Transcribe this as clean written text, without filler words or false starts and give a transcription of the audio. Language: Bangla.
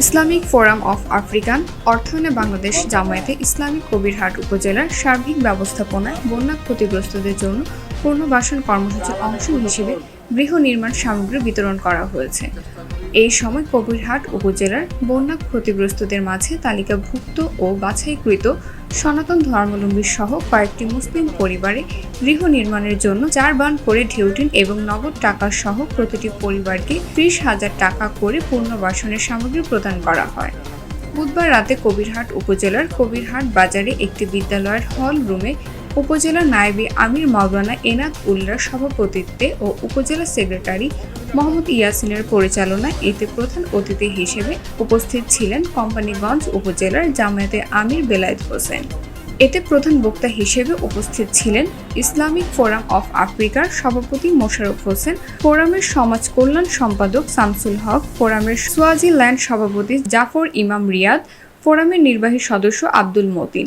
ইসলামিক ফোরাম অফ আফ্রিকান অর্থায়নে বাংলাদেশ জামায়াতে ইসলামী কবিরহাট উপজেলার সার্বিক ব্যবস্থাপনায় বন্যা ক্ষতিগ্রস্তদের জন্য পুনর্বাসন কর্মসূচির অংশ হিসেবে গৃহ নির্মাণ সামগ্রী বিতরণ করা হয়েছে। এই সময় কবিরহাট উপজেলার বন্যা ক্ষতিগ্রস্তদের মাঝে তালিকাভুক্ত ও বাছাইকৃত সনাতন ধর্মাবলম্বী সহ কয়েকটি মুসলিম পরিবারে গৃহ নির্মাণের জন্য 4 বান করে ঢেউটিন এবং নগদ টাকা সহ প্রতিটি পরিবারকে 30,000 টাকা করে পুনর্বাসনের সামগ্রী প্রদান করা হয়। বুধবার রাতে কবিরহাট উপজেলার কবিরহাট বাজারে একটি বিদ্যালয়ের হল রুমে উপজেলা নায়েবে আমির মাওলানা এনায়েত উল্লাহর সভাপতিত্বে ও উপজেলা সেক্রেটারি মোহাম্মদ ইয়াসিনের পরিচালনায় এতে প্রধান অতিথি হিসেবে উপস্থিত ছিলেন কোম্পানীগঞ্জ উপজেলার জামায়াতে আমির বেলায়েত হোসেন। এতে প্রধান বক্তা হিসেবে উপস্থিত ছিলেন ইসলামিক ফোরাম অফ আফ্রিকার সভাপতি মোশাররফ হোসেন, ফোরামের সমাজ কল্যাণ সম্পাদক শামসুল হক, ফোরামের সোয়াজিল্যান্ড সভাপতি জাফর ইমাম রিয়াদ, ফোরামের নির্বাহী সদস্য আব্দুল মতিন।